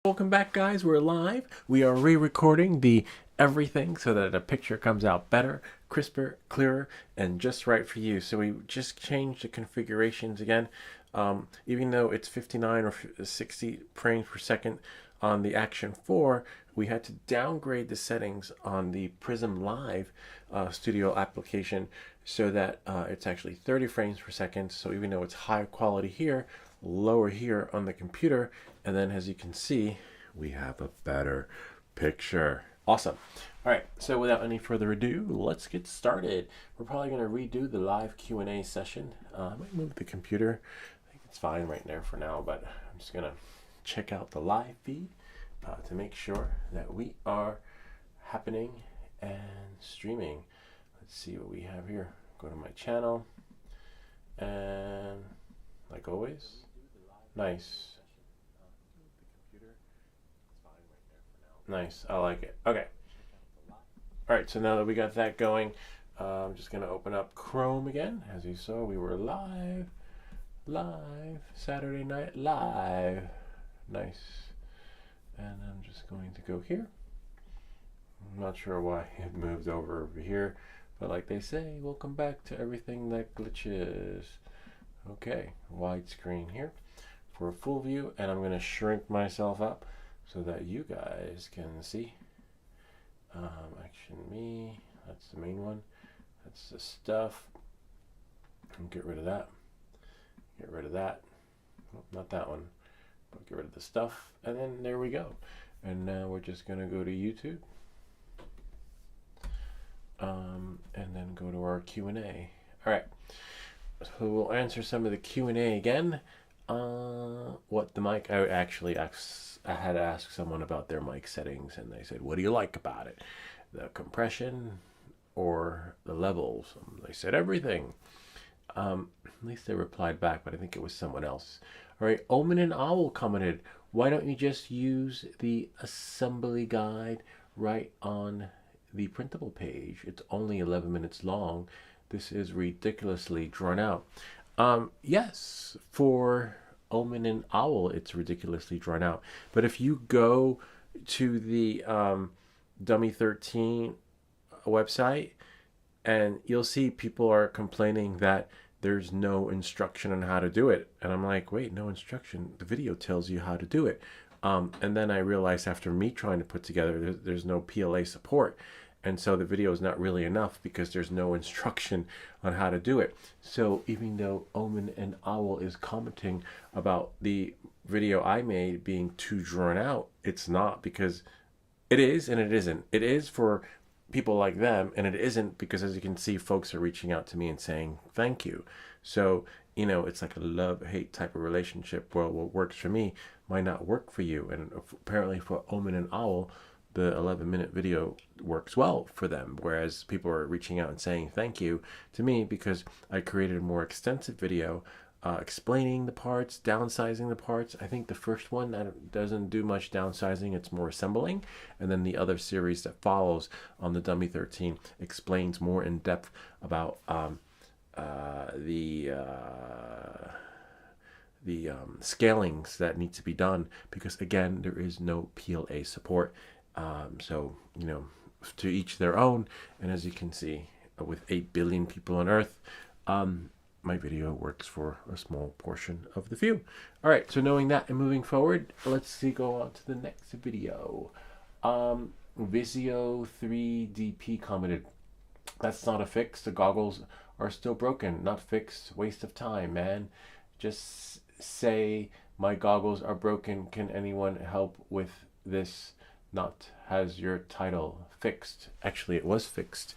Welcome back, guys. We're live. We are re-recording the everything so that a picture comes out better, crisper, clearer, and just right for you. So we just changed the configurations again. Even though it's 59 or 60 frames per second on the Action 4, we had to downgrade the settings on the Prism Live studio application so that it's actually 30 frames per second. So even though it's high quality here, lower here on the computer, and then as you can see, we have a better picture. Awesome. All right, so without any further ado, let's get started. We're probably going to redo the live Q&A session. I might move the computer. I think it's fine right there for now, but I'm just going to check out the live feed to make sure that we are happening and streaming. Let's see what we have here. Go to my channel, and like always, nice. Nice, I like it. Okay. All right, so now that we got that going, I'm just gonna open up Chrome again. As you saw, we were live, Saturday night live. Nice. And I'm just going to go here. I'm not sure why it moved over here, but like they say, welcome back to everything that glitches. Okay, widescreen here for a full view, and I'm gonna shrink myself up so that you guys can see. Action me, that's the main one. That's the stuff. And get rid of that. Get rid of that. Oh, not that one. But get rid of the stuff. And then there we go. And now we're just gonna go to YouTube. And then go to our Q&A. All right. So we'll answer some of the Q&A again. What the mic? I had to ask someone about their mic settings, and they said, "What do you like about it? The compression or the levels?" They said everything. At least they replied back, but I think it was someone else. All right, Omen and Owl commented, "Why don't you just use the assembly guide right on the printable page? It's only 11 minutes long. This is ridiculously drawn out." Yes, for Omen and Owl, it's ridiculously drawn out. But if you go to the Dummy 13 website, and you'll see people are complaining that there's no instruction on how to do it. And I'm like, wait, no instruction? The video tells you how to do it. And then I realized after me trying to put together, there's no PLA support. And so the video is not really enough because there's no instruction on how to do it. So even though Omen and Owl is commenting about the video I made being too drawn out, it's not, because it is and it isn't. It is for people like them, and it isn't because, as you can see, folks are reaching out to me and saying thank you. So, you know, it's like a love-hate type of relationship. Well, what works for me might not work for you. And apparently for Omen and Owl, the 11-minute video works well for them, whereas people are reaching out and saying thank you to me because I created a more extensive video explaining the parts, downsizing the parts. I think the first one that doesn't do much downsizing, it's more assembling, and then the other series that follows on the Dummy 13 explains more in depth about the scalings that need to be done, because again, there is no PLA support. So, you know, to each their own. And as you can see, with 8 billion people on Earth, my video works for a small portion of the view. All right, so knowing that and moving forward, let's go on to the next video. Vizio 3DP commented, "That's not a fix. The goggles are still broken. Not fixed. Waste of time, man. Just say my goggles are broken. Can anyone help with this? Not has your title fixed." Actually, it was fixed.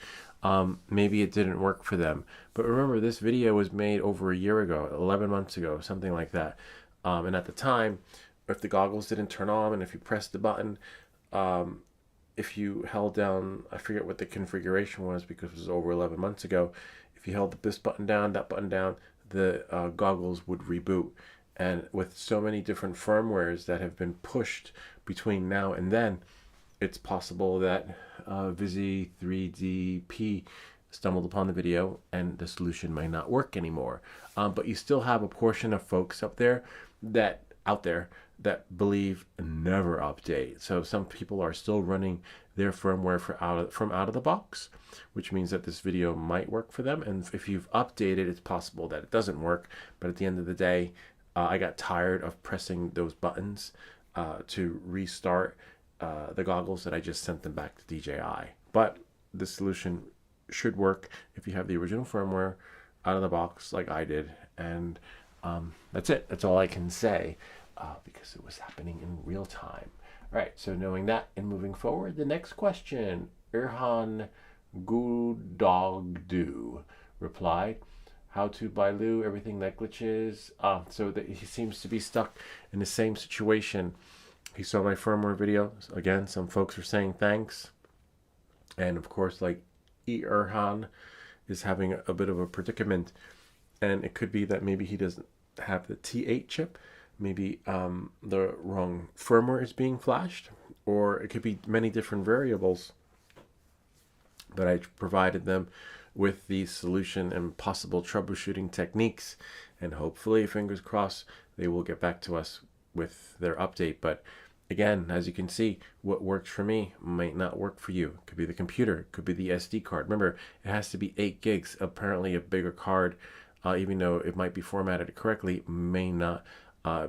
Maybe it didn't work for them. But remember, this video was made over a year ago, 11 months ago, something like that. And at the time, if the goggles didn't turn on, and if you pressed the button, if you held down, I forget what the configuration was because it was over 11 months ago. If you held this button down, that button down, the goggles would reboot. And with so many different firmwares that have been pushed between now and then, it's possible that Vizio 3DP stumbled upon the video and the solution might not work anymore. But you still have a portion of folks out there that believe never update. So some people are still running their firmware from out of the box, which means that this video might work for them. And if you've updated, it's possible that it doesn't work. But at the end of the day, I got tired of pressing those buttons to restart the goggles that I just sent them back to DJI. But the solution should work if you have the original firmware out of the box like I did. And that's it. That's all I can say because it was happening in real time. All right, so knowing that and moving forward, the next question, Irhan Gudogdu replied, how to Bailu everything that glitches. So that he seems to be stuck in the same situation. He saw my firmware video. Again, some folks are saying thanks. And of course, like Irhan is having a bit of a predicament. And it could be that maybe he doesn't have the T8 chip. Maybe the wrong firmware is being flashed. Or it could be many different variables. But I provided them with the solution and possible troubleshooting techniques. And hopefully, fingers crossed, they will get back to us with their update. But again, as you can see, what works for me might not work for you. It could be the computer, it could be the SD card. Remember, it has to be 8 gigs. Apparently, a bigger card, even though it might be formatted correctly, may not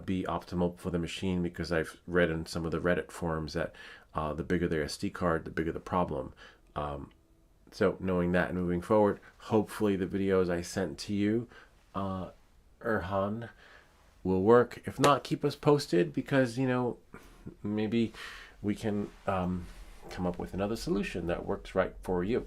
be optimal for the machine, because I've read in some of the Reddit forums that the bigger the SD card, the bigger the problem. So knowing that and moving forward, hopefully the videos I sent to you, Irhan, will work. If not, keep us posted, because, you know, maybe we can come up with another solution that works right for you.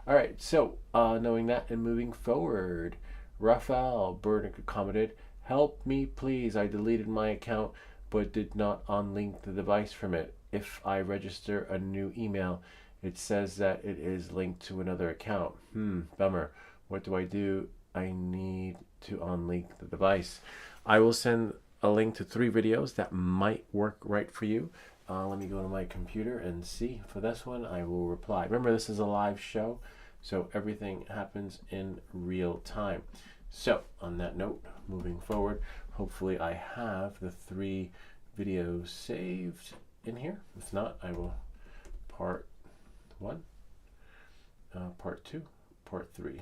All right, so knowing that and moving forward, Rafael Burdick commented, help me please, I deleted my account but did not unlink the device from it. If I register a new email, it says that it is linked to another account. Bummer. What do I do? I need to unlink the device. I will send a link to 3 videos that might work right for you. Let me go to my computer and see. For this one, I will reply. Remember, this is a live show, so everything happens in real time. So, on that note, moving forward, hopefully I have the 3 videos saved in here. If not, I will part 1, part 2, part 3.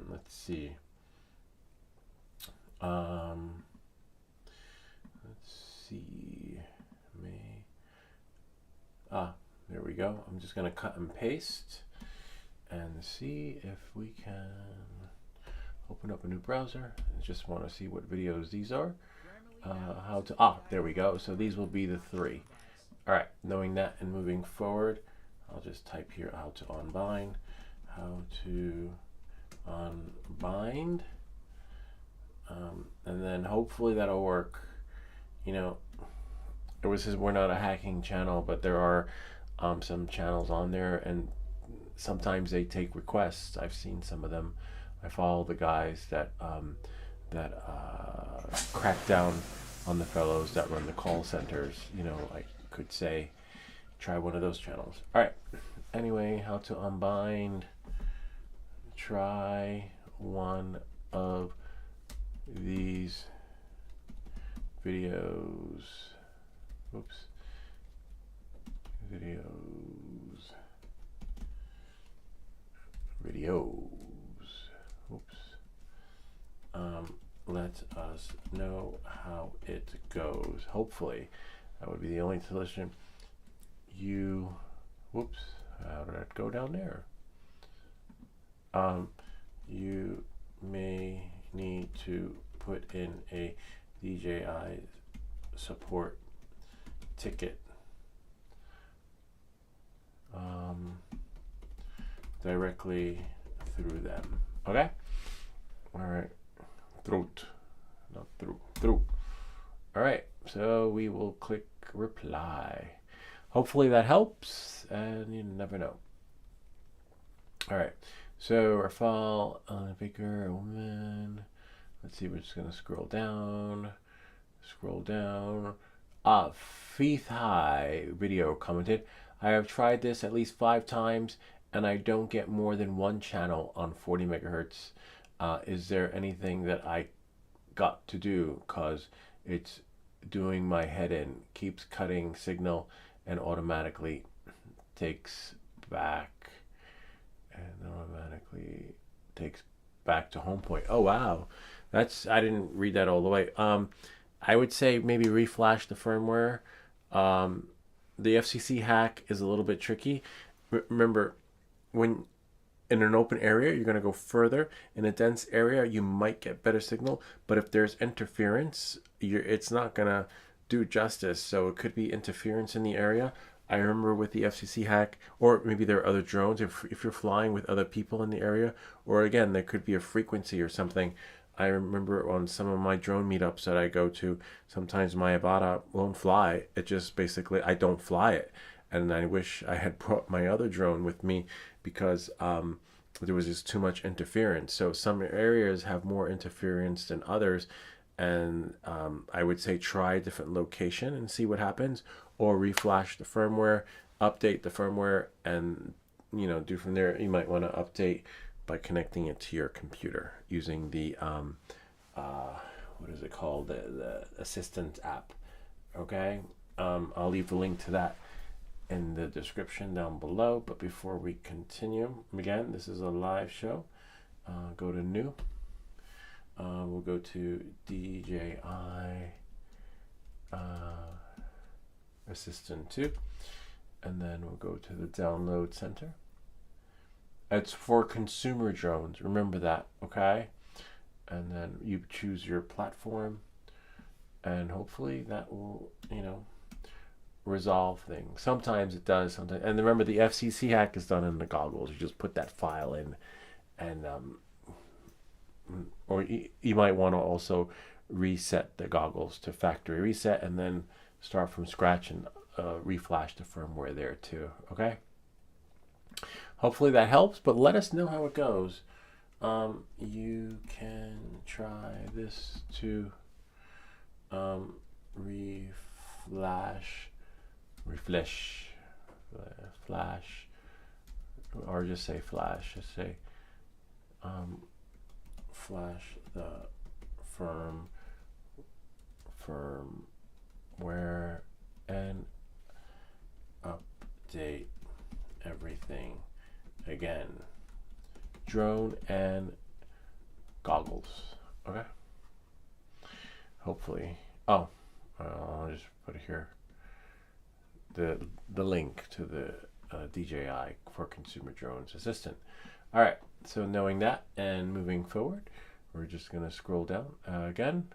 Let's see. Let's see. There we go. I'm just going to cut and paste and see if we can open up a new browser. I just want to see what videos these are. There we go. So these will be the 3. All right. Knowing that and moving forward, I'll just type here how to unbind. How to unbind. And then hopefully that'll work. You know, we're not a hacking channel, but there are some channels on there, and sometimes they take requests. I've seen some of them. I follow the guys that crack down on the fellows that run the call centers. You know, I could say try one of those channels. All right. Anyway, how to unbind. Try one of these videos. Oops. Videos. Oops. Let us know how it goes. Hopefully, that would be the only solution. Whoops. How did that go down there? You may need to put in a DJI support ticket directly through them. Okay? All right. Not through. All right. So we will click reply. Hopefully that helps, and you never know. All right. So our file, bigger woman. Let's see. We're just gonna scroll down. Feith High video commented, I have tried this at least 5 times and I don't get more than 1 channel on 40 megahertz. Is there anything that I got to do? Cause it's doing my head in, keeps cutting signal and automatically takes back to home point. Oh wow, I didn't read that all the way. I would say maybe reflash the firmware. The FCC hack is a little bit tricky. Remember, when in an open area, you're going to go further. In a dense area, you might get better signal, but if there's interference, it's not going to do justice. So it could be interference in the area. I remember with the FCC hack, or maybe there are other drones, if you're flying with other people in the area, or again, there could be a frequency or something. I remember on some of my drone meetups that I go to, sometimes my Avata won't fly. It just basically, I don't fly it. And I wish I had brought my other drone with me because there was just too much interference. So some areas have more interference than others. And I would say try a different location and see what happens, or reflash the firmware, update the firmware, and do from there. You might want to update by connecting it to your computer using the what is it called, the assistant app. Okay, I'll leave the link to that in the description down below. But before we continue, again, this is a live show. Go to new. We'll go to DJI Assistant 2, and then we'll go to the download center. It's for consumer drones, remember that, okay? And then you choose your platform, and hopefully that will, resolve things. Sometimes it does, sometimes. And remember, the FCC hack is done in the goggles. You just put that file in, and or you might want to also reset the goggles to factory reset, and then start from scratch and reflash the firmware there too. Okay, hopefully that helps, but let us know how it goes. You can try this to flash, or just say flash, just say flash the firmware and update everything again, drone and goggles. Okay, hopefully. I'll just put here the link to the DJI for consumer drones assistant. All right, so knowing that and moving forward, we're just going to scroll down again.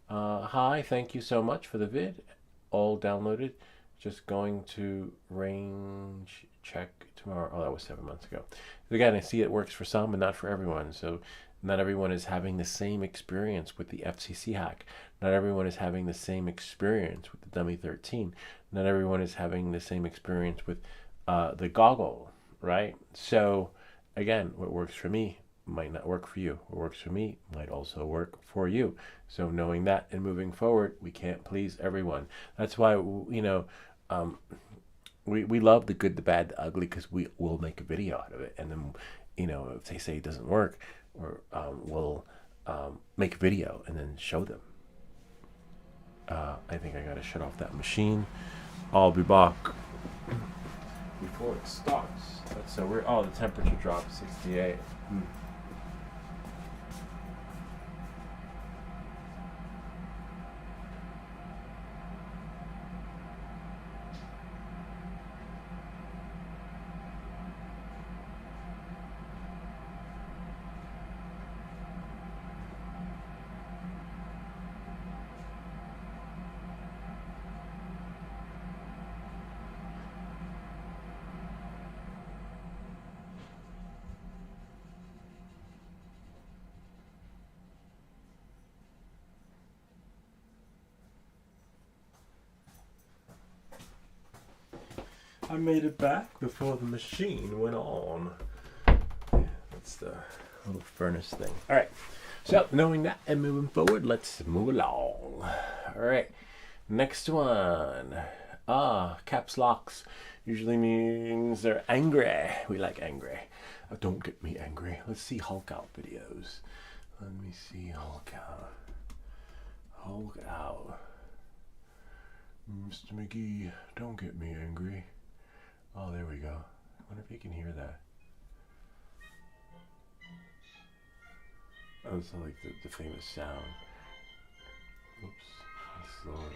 Hi, thank you so much for the vid. All downloaded. Just going to range check tomorrow. Oh, that was 7 months ago. Again, I see it works for some and not for everyone. So not everyone is having the same experience with the FCC hack. Not everyone is having the same experience with the Dummy 13. Not everyone is having the same experience with the goggle, right? So again, what works for me might not work for you. What works for me might also work for you. So knowing that and moving forward, we can't please everyone. That's why, we love the good, the bad, the ugly, because we will make a video out of it. And then, if they say it doesn't work, or we'll make a video and then show them. I think I got to shut off that machine. I'll be back before it starts. So the temperature dropped 68. I made it back before the machine went on. That's the little furnace thing. All right. So knowing that and moving forward, let's move along. All right. Next one. Caps locks usually means they're angry. We like angry. Don't get me angry. Let's see Hulk out videos. Let me see Hulk out. Hulk out. Mr. McGee, don't get me angry. Oh, there we go. I wonder if you can hear that. Oh, it's like the famous sound. Oops. Slowly.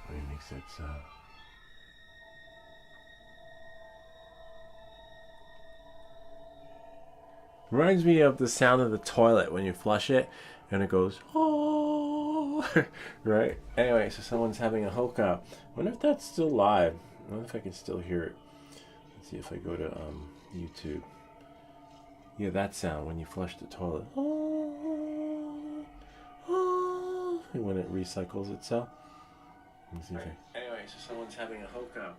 When he makes that sound. Reminds me of the sound of the toilet when you flush it and it goes, oh, right? Anyway, so someone's having a hoka. I wonder if that's still live. I wonder if I can still hear it. Let's see if I go to YouTube. Yeah, that sound when you flush the toilet. When it recycles itself. Let's see if Anyway, so someone's having a hoka.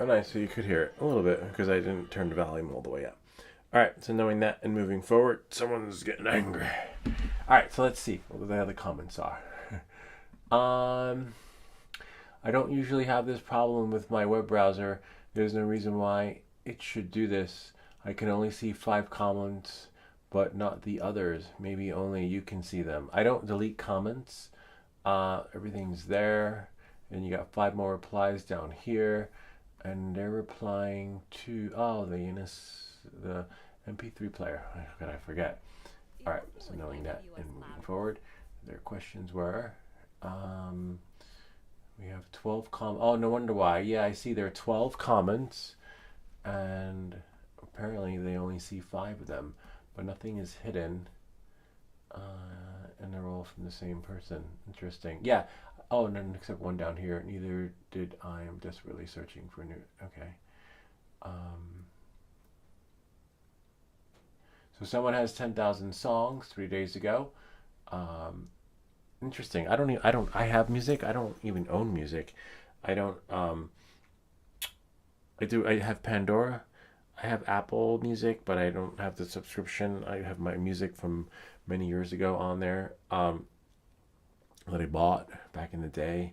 Oh, nice. So you could hear it a little bit because I didn't turn the volume all the way up. All right. So knowing that and moving forward, someone's getting angry. All right. So let's see what the other comments are. I don't usually have this problem with my web browser. There's no reason why it should do this. I can only see 5 comments, but not the others. Maybe only you can see them. I don't delete comments. Everything's there. And you got 5 more replies down here. And they're replying to, the MP3 player. How could I forget? All right, so knowing that and moving forward, their questions were, we have 12 oh, no wonder why. Yeah, I see there are 12 comments, and apparently they only see 5 of them, but nothing is hidden, and they're all from the same person. Interesting. Yeah. Oh, none except one down here. Neither did I. I'm desperately searching for new. Okay. So someone has 10,000 songs 3 days ago. Interesting. I have music. I don't even own music. I don't. I have Pandora. I have Apple Music, but I don't have the subscription. I have my music from many years ago on there. That I bought back in the day.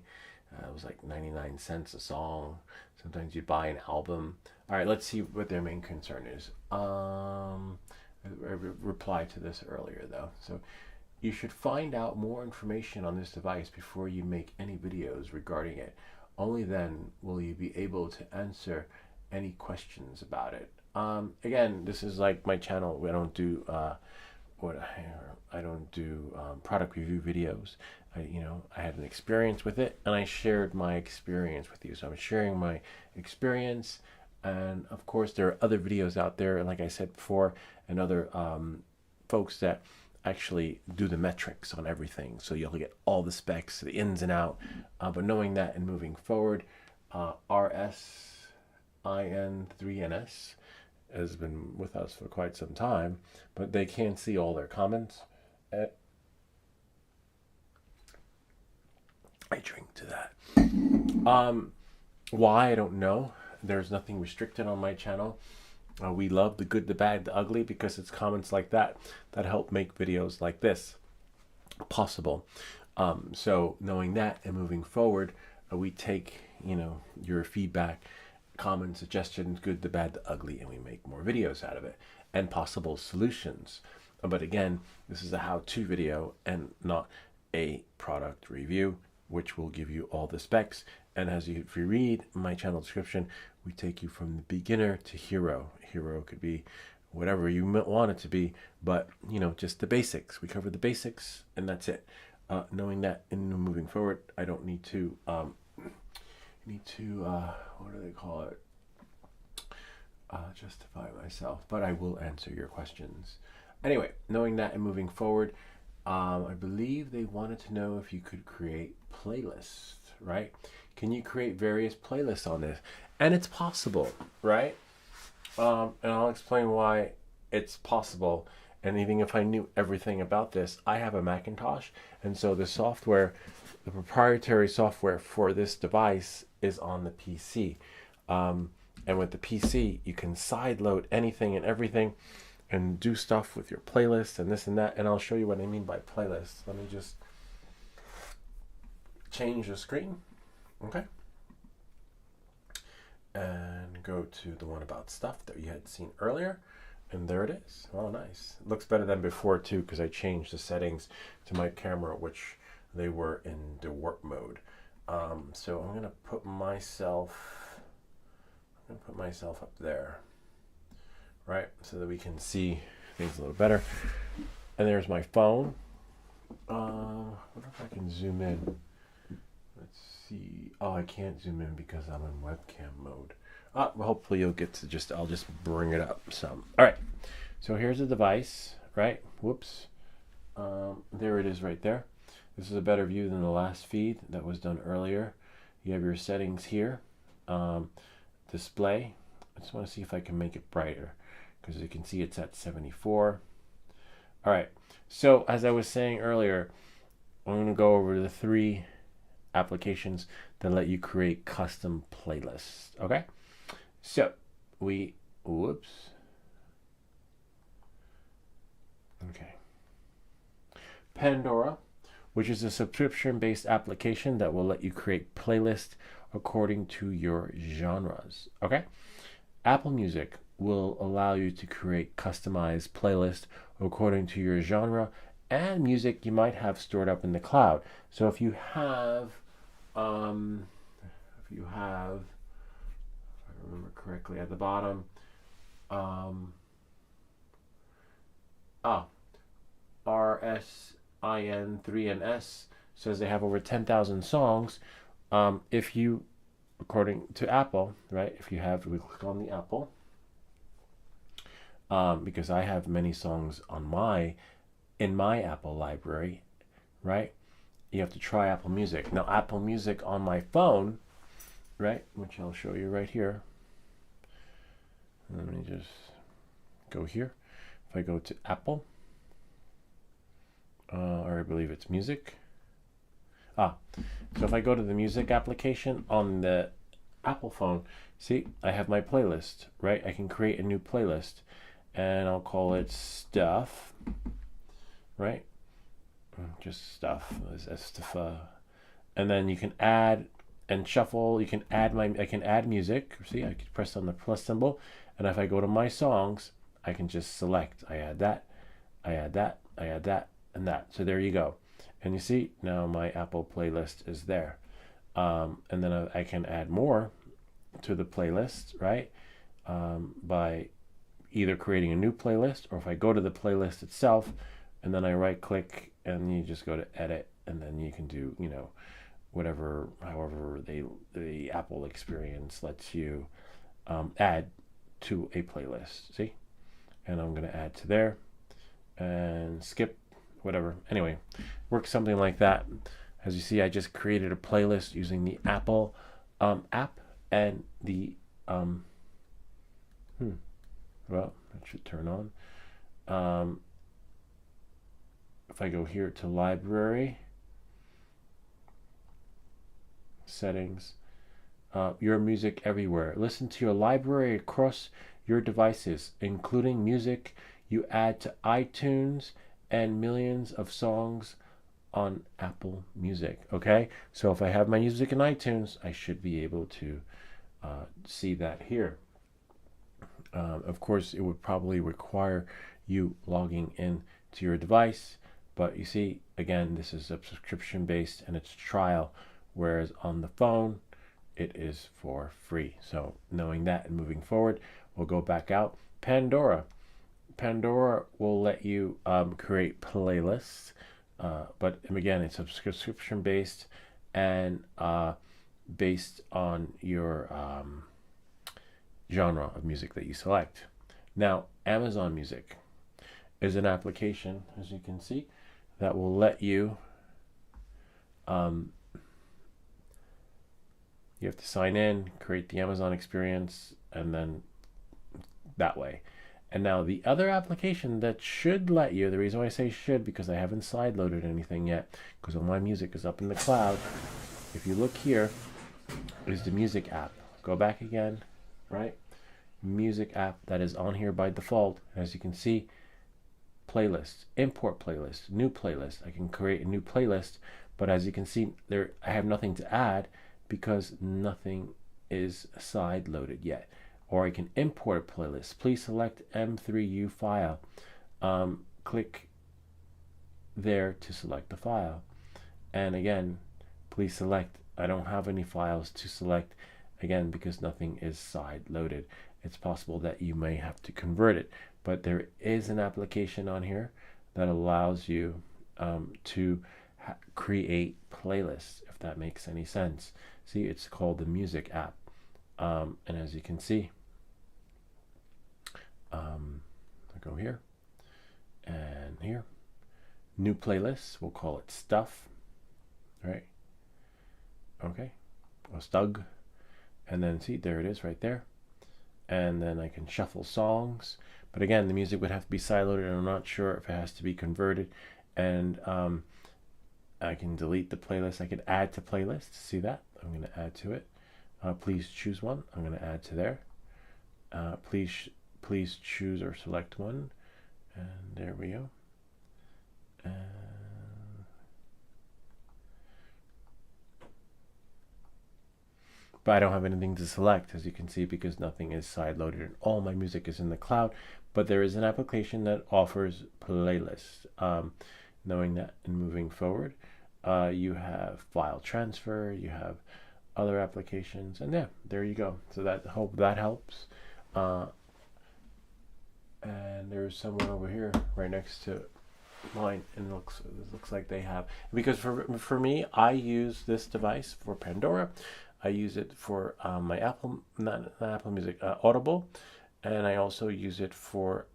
It was like 99 cents a song. Sometimes you buy an album. All right, let's see what their main concern is. I replied to this earlier though. So you should find out more information on this device before you make any videos regarding it. Only then will you be able to answer any questions about it. Again, this is like my channel. I don't do product review videos. I had an experience with it, and I shared my experience with you. So I'm sharing my experience, and of course there are other videos out there, and like I said before, and other folks that actually do the metrics on everything. So you'll get all the specs, the ins and out. But knowing that and moving forward, RSIN3NS has been with us for quite some time, but they can't see all their comments. I drink to that. Why, I don't know. There's nothing restricted on my channel. We love the good, the bad, the ugly, because it's comments like that that help make videos like this possible. So knowing that and moving forward, we take your feedback, comments, suggestions, good, the bad, the ugly, and we make more videos out of it and possible solutions. But again, this is a how-to video and not a product review, which will give you all the specs. And if you read my channel description, we take you from the beginner to hero. Hero could be whatever you want it to be, but just the basics. We cover the basics, and that's it. Knowing that and moving forward, I don't need to what do they call it? Justify myself, but I will answer your questions. Anyway, knowing that and moving forward, I believe they wanted to know if you could create playlists, right? Can you create various playlists on this? And it's possible, right? And I'll explain why it's possible. And even if I knew everything about this, I have a Macintosh, and so the software, the proprietary software for this device is on the PC. And with the PC, you can sideload anything and everything, and do stuff with your playlist and this and that. And I'll show you what I mean by playlist. Let me just change the screen. Okay. And go to the one about stuff that you had seen earlier. And there it is. Oh, nice. It looks better than before too, because I changed the settings to my camera, which they were in the warp mode. So I'm gonna put myself up there, right, so that we can see things a little better. And there's my phone. What if I can zoom in? Let's see. Oh, I can't zoom in because I'm in webcam mode. Well, hopefully you'll get to I'll just bring it up some. All right. So here's the device, right? Whoops. There it is right there. This is a better view than the last feed that was done earlier. You have your settings here. Display. I just want to see if I can make it brighter, because you can see it's at 74. All right. So as I was saying earlier, I'm going to go over the 3 applications that let you create custom playlists. Okay. So whoops. Okay. Pandora, which is a subscription-based application that will let you create playlists according to your genres. Okay. Apple Music will allow you to create customized playlists according to your genre and music you might have stored up in the cloud. So if you have, if I remember correctly, at the bottom, RSIN3NS says they have over 10,000 songs. If you, according to Apple, right, we click on the Apple, because I have many songs in my Apple library, right? You have to try Apple Music. Now, Apple Music on my phone, right, which I'll show you right here. Let me just go here. If I go to Apple, or I believe it's music. So if I go to the music application on the Apple phone, see, I have my playlist, right? I can create a new playlist, and I'll call it stuff, right? Just stuff, and then you can add and shuffle. You can add I can add music. See, I can press on the plus symbol, and if I go to my songs, I can just select. I add that, I add that, I add that, and that. So there you go. And you see, now my Apple playlist is there. And then I can add more to the playlist, right? By either creating a new playlist, or if I go to the playlist itself, and then I right click, and you just go to edit, and then you can do, however the Apple experience lets you add to a playlist. See? And I'm going to add to there and skip whatever. Anyway, works something like that. As you see, I just created a playlist using the Apple app and the well, that should turn on. If I go here to library settings, your music everywhere. Listen to your library across your devices, including music you add to iTunes and millions of songs on Apple Music. Okay, so if I have my music in iTunes, I should be able to see that here. Of course, it would probably require you logging in to your device, but you see, again, this is a subscription based and it's trial, whereas on the phone it is for free. So knowing that and moving forward, we'll go back out. Pandora will let you create playlists, but again, it's subscription based and based on your genre of music that you select. Now, Amazon Music is an application, as you can see, that will let you you have to sign in, create the Amazon experience, and then that way. And now the other application that should let you, the reason why I say should, because I haven't side loaded anything yet, because all my music is up in the cloud. If you look here, is the music app. Go back again, right? music app that is on here by default. As you can see, playlist, import playlist, new playlist. I can create a new playlist, but as you can see there, I have nothing to add because nothing is side loaded yet. Or I can import a playlist. Please select M3U file. Click there to select the file. And again, please select. I don't have any files to select, again, because nothing is side loaded. It's possible that you may have to convert it, but there is an application on here that allows you to create playlists, if that makes any sense. See, it's called the Music app. And as you can see, I go here and here, new playlists, we'll call it Stuff, right? Okay, or Stug, and then see, there it is right there. And then I can shuffle songs, but again, the music would have to be sideloaded, and I'm not sure if it has to be converted. And I can delete the playlist. I can add to playlists. See that? I'm going to add to it. Please choose one. I'm going to add to there. Please choose or select one, and there we go. But I don't have anything to select, as you can see, because nothing is side loaded and all my music is in the cloud. But there is an application that offers playlists. Knowing that and moving forward, you have file transfer, you have other applications, and yeah, there you go. So hope that helps. And there's someone over here right next to mine, and it looks like they have, because for me, I use this device for Pandora. I use it for my not Apple Music, Audible, and I also use it for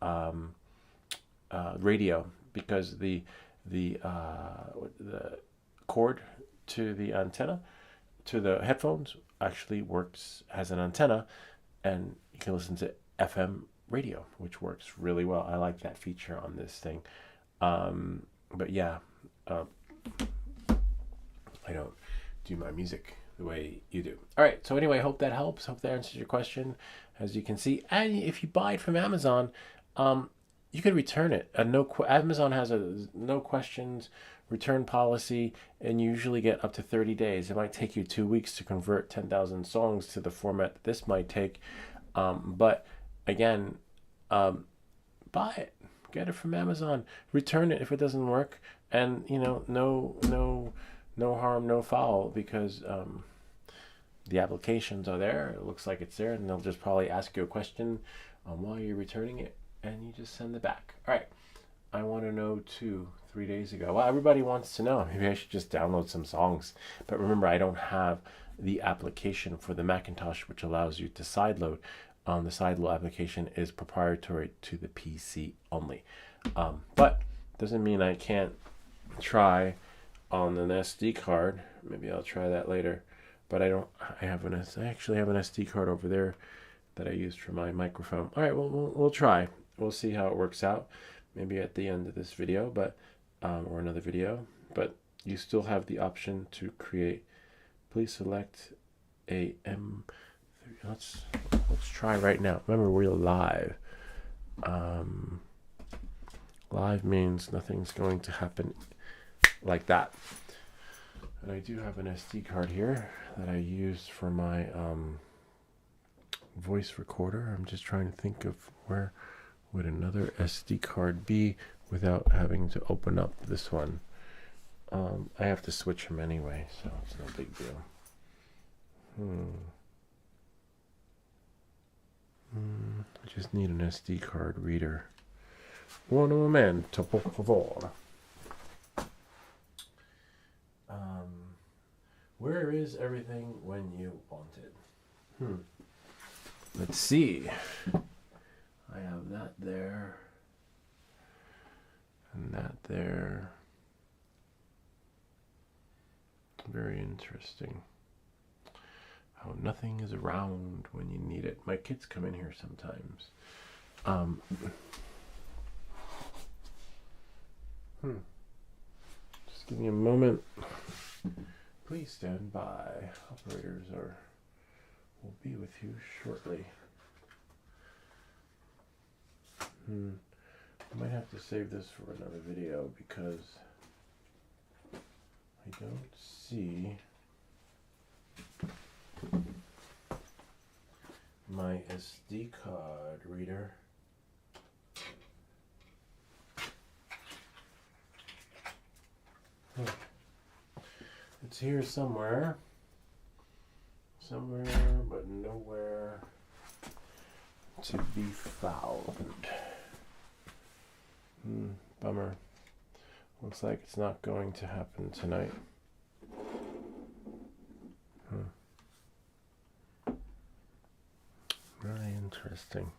radio, because the cord to the antenna to the headphones actually works as an antenna, and you can listen to FM radio, which works really well. I like that feature on this thing. But yeah, I don't do my music the way you do. All right, so anyway, I hope that helps. Hope that answers your question. As you can see, and if you buy it from Amazon, you could return it. Amazon has a no questions return policy, and you usually get up to 30 days. It might take you 2 weeks to convert 10,000 songs to the format that this might take. But again, buy it, get it from Amazon, return it if it doesn't work, and no harm, no foul, because the applications are there. It looks like it's there, and they'll just probably ask you a question on why you're returning it, and you just send it back. All right. I want to know too. 3 days ago. Well, everybody wants to know. Maybe I should just download some songs. But remember, I don't have the application for the Macintosh, which allows you to sideload. The sideload application is proprietary to the PC only. But doesn't mean I can't try on an SD card. Maybe I'll try that later. But I actually have an SD card over there that I used for my microphone. All right, well, we'll try. We'll see how it works out. Maybe at the end of this video, but or another video. But you still have the option to create. Please select a M3. Let's try right now. Remember, we're live. Live means nothing's going to happen like that. And I do have an SD card here that I used for my voice recorder. I'm just trying to think of where would another SD card be without having to open up this one. I have to switch them anyway, so it's no big deal. I just need an SD card reader. Un momento, por favor. Where is everything when you want it? Let's see. I have that there. And that there. Very interesting. How nothing is around when you need it. My kids come in here sometimes. Just give me a moment. Please stand by. Operators will be with you shortly. I might have to save this for another video because I don't see my SD card reader. It's here somewhere, but nowhere to be found. Bummer. Looks like it's not going to happen tonight. Really interesting.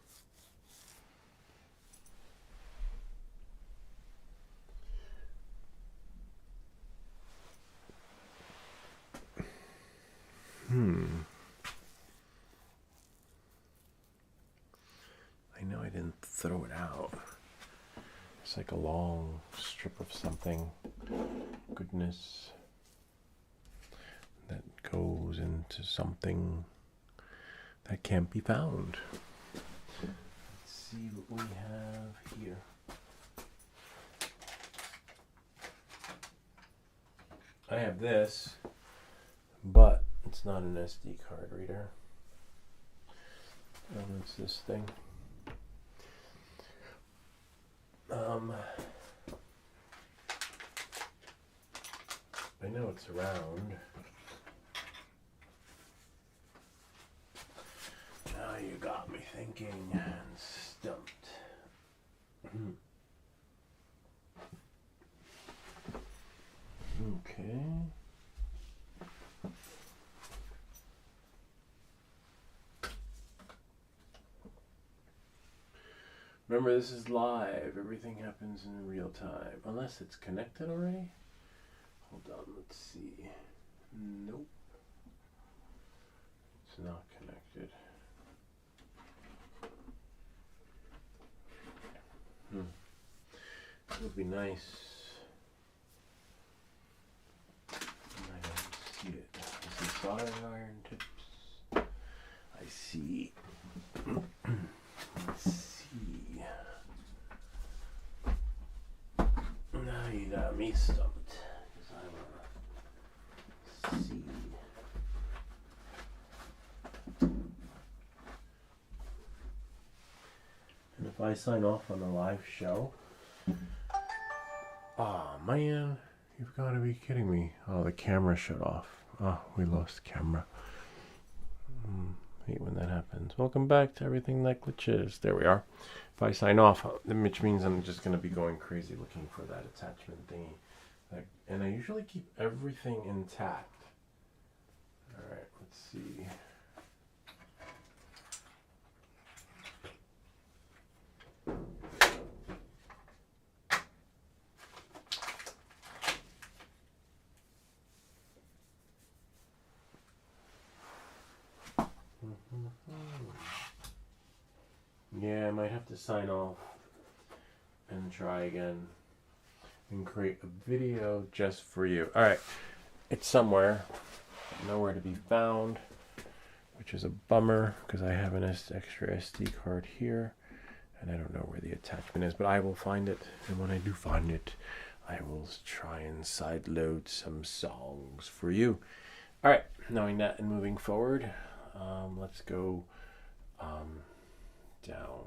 I know I didn't throw it out. It's like a long strip of something. Goodness. That goes into something that can't be found. Let's see what we have here. I have this, but it's not an SD card reader. It's this thing. I know it's around. Now you got me thinking and stumped. Okay. Remember, this is live. Everything happens in real time. Unless it's connected already. Hold on, let's see. Nope. It's not connected. It would be nice. I don't see it. I see soldering iron tips. I see. Let's see. Now you got me stumped. Because I want to see. And if I sign off on the live show, oh man, you've got to be kidding me. Oh, the camera shut off. Oh, we lost camera. Hate when that happens. Welcome back to Everything That Glitches. There we are. If I sign off, which means I'm just going to be going crazy looking for that attachment thingy. And I usually keep everything intact. Alright, let's see. Yeah, I might have to sign off and try again and create a video just for you. Alright, it's somewhere, nowhere to be found, which is a bummer because I have an extra SD card here and I don't know where the attachment is, but I will find it, and when I do find it, I will try and sideload some songs for you. Alright, knowing that and moving forward, let's go down.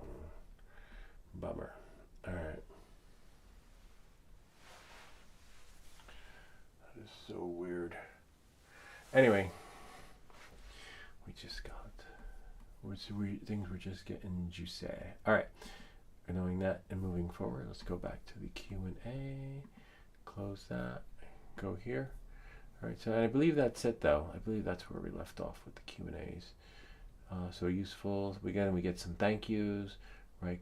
Bummer. Alright. That is so weird. Anyway, we just got things were just getting juicy. Alright. Knowing that and moving forward, let's go back to the Q&A. Close that. Go here. Alright, so I believe that's it though. I believe that's where we left off with the Q&As. So useful. We get some thank yous, right?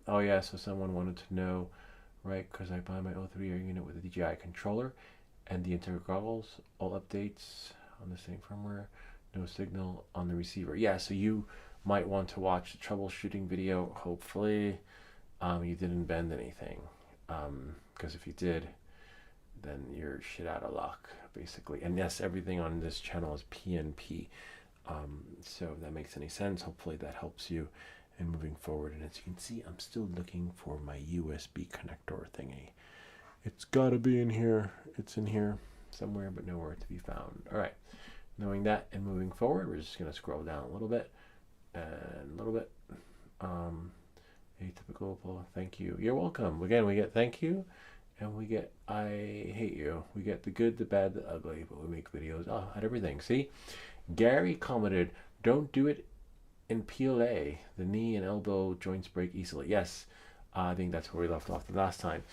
So someone wanted to know, right? Because I buy my O3 unit with a DJI controller and the integral goggles, all updates on the same firmware, no signal on the receiver. Yeah, so you might want to watch the troubleshooting video. Hopefully, you didn't bend anything, because if you did, then you're shit out of luck, basically. And yes, everything on this channel is PNP. So if that makes any sense, hopefully that helps you and moving forward. And as you can see, I'm still looking for my USB connector thingy. It's got to be in here. It's in here somewhere, but nowhere to be found. All right. Knowing that and moving forward, we're just going to scroll down a little bit and a little bit. Atypical, thank you. You're welcome. Again, we get thank you and we get I hate you. We get the good, the bad, the ugly, but we make videos at everything. See? Gary commented, don't do it in PLA. The knee and elbow joints break easily. Yes, I think that's where we left off the last time.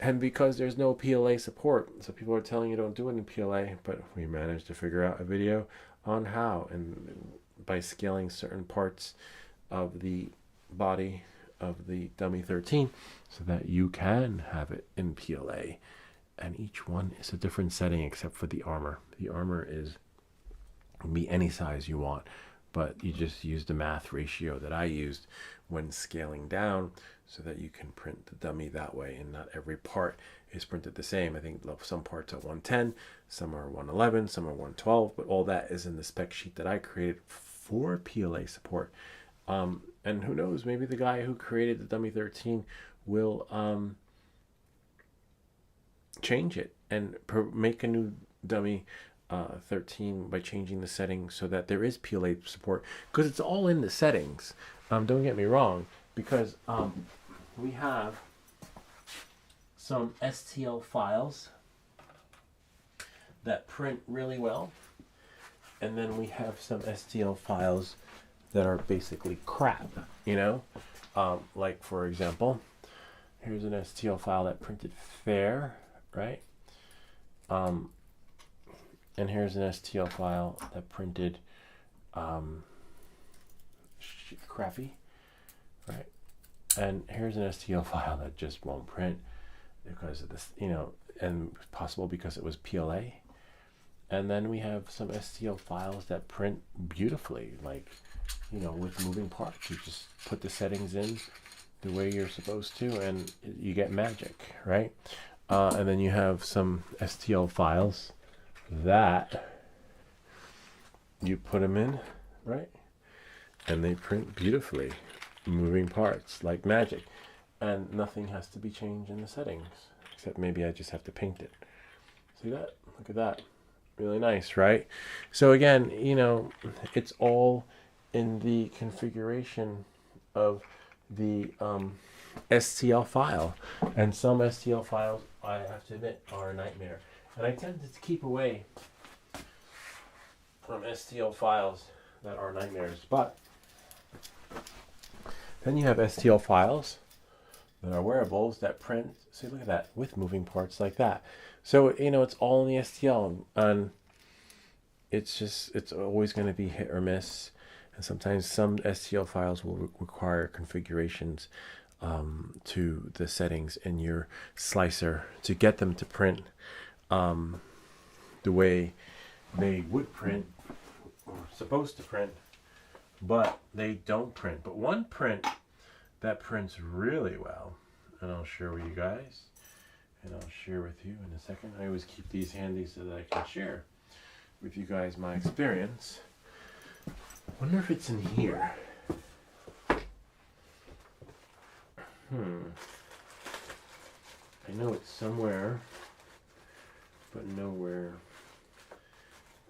And because there's no PLA support, so people are telling you don't do it in PLA, but we managed to figure out a video on how, and by scaling certain parts of the body of the Dummy 13 so that you can have it in PLA. And each one is a different setting except for the armor. The armor can be any size you want, but you just use the math ratio that I used when scaling down so that you can print the dummy that way, and not every part is printed the same. I think some parts are 110, some are 111, some are 112, but all that is in the spec sheet that I created for PLA support. And who knows, maybe the guy who created the Dummy 13 will change it and make a new Dummy 13 by changing the settings so that there is PLA support, because it's all in the settings. Don't get me wrong, because we have some STL files that print really well, and then we have some STL files that are basically crap, you know? Like, for example, here's an STL file that printed fair, right? And here's an STL file that printed crappy, right? And here's an STL file that just won't print because of this, you know, and possible because it was PLA. And then we have some STL files that print beautifully, like, you know, with moving parts. You just put the settings in the way you're supposed to and you get magic, right? And then you have some STL files that you put them in, right? And they print beautifully, moving parts like magic. And nothing has to be changed in the settings, except maybe I just have to paint it. See that? Look at that. Really nice, right? So again, you know, it's all in the configuration of the STL file. And some STL files, I have to admit, are a nightmare. And I tend to keep away from STL files that are nightmares. But then you have STL files that are wearables that print, see, look at that, with moving parts like that. So, you know, it's all in the STL, and it's always going to be hit or miss. And sometimes some STL files will require configurations to the settings in your slicer to get them to print the way they would print or supposed to print, but they don't print. But one print that prints really well, and I'll share with you guys, and I'll share with you in a second. I always keep these handy so that I can share with you guys my experience. Wonder if it's in here. I know it's somewhere, but nowhere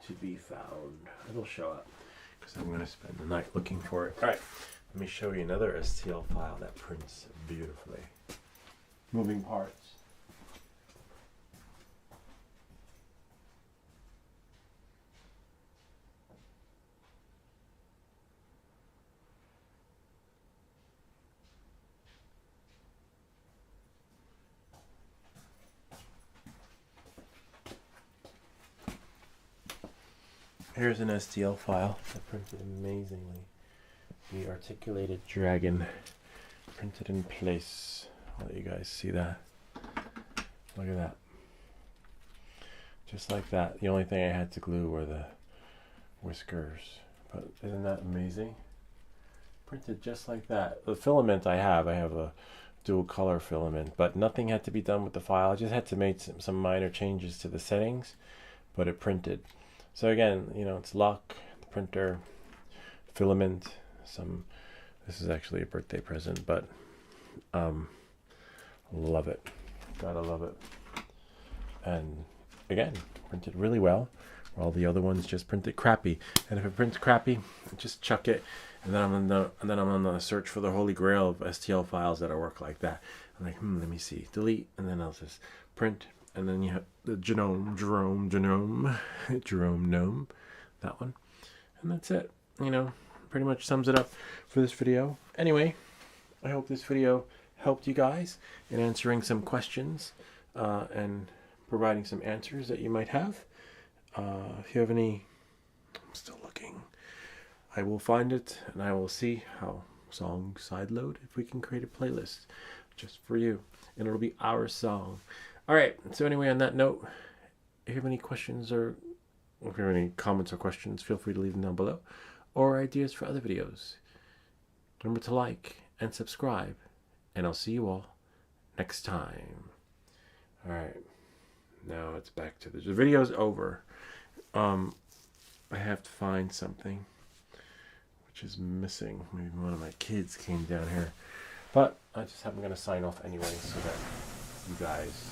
to be found. It'll show up because I'm going to spend the night looking for it. All right, let me show you another STL file that prints beautifully. Moving parts. Here's an STL file that printed amazingly. The articulated dragon printed in place. I'll let you guys see that. Look at that. Just like that. The only thing I had to glue were the whiskers. But isn't that amazing? Printed just like that. The filament I have a dual color filament, but nothing had to be done with the file. I just had to make some minor changes to the settings, but it printed. So again, you know, it's luck, the printer, filament, some This is actually a birthday present, but love it. Gotta love it. And again, printed really well. All the other ones just printed crappy. And if it prints crappy, just chuck it. And then I'm on the search for the holy grail of STL files that work like that. I'm like, let me see, delete, and then I'll just print. And then you have the Jerome gnome, that one, and that's it. You know, pretty much sums it up for this video. Anyway, I hope this video helped you guys in answering some questions and providing some answers that you might have. If you have any, I'm still looking. I will find it and I will see how song sideload if we can create a playlist just for you, and it'll be our song. All right. So anyway, on that note, if you have any questions or if you have any comments or questions, feel free to leave them down below, or ideas for other videos. Remember to like and subscribe, and I'll see you all next time. All right. Now it's back to the video's over. I have to find something which is missing. Maybe one of my kids came down here, but I'm going to sign off anyway so that you guys